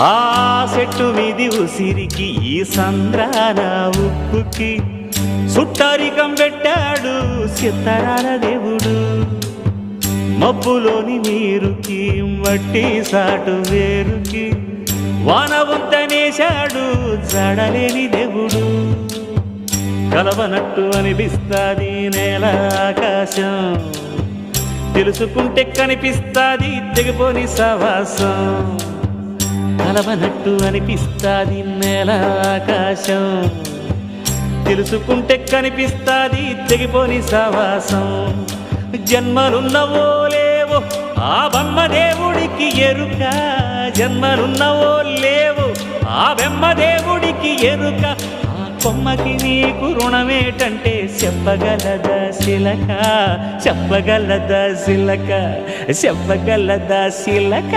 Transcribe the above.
ఆ చెట్టు మీది ఉసిరికి ఈ సంద్రాన ఉప్పుకి సుట్టరికం పెట్టాడు సిత్తరాల దేవుడు. మబ్బులోని నీరుకి మట్టి సాటు వేరుకి వాన వంతనేశాడు జడలేని దేవుడు. కలవనట్టు అనిపిస్తాది నేల ఆకాశం, తెలుసుకుంటే కనిపిస్తాది తెగిపోని సవాసం. కలవనట్టు అనిపిస్తాది నేల ఆకాశం, తెలుసుకుంటే కనిపిస్తాది తెగిపోని సవాసం. జన్మలున్నవో లేవో ఆ బ్రహ్మదేవుడికి ఎరుక, జన్మలున్నవో లేవో ఆ బ్రహ్మదేవుడికి ఎరుక. ఆ కొమ్మకి నీకు రుణమేటంటే చెప్పగలదా శిలక, చెప్పగలదా శిలక, చెప్పగలదా శిలక.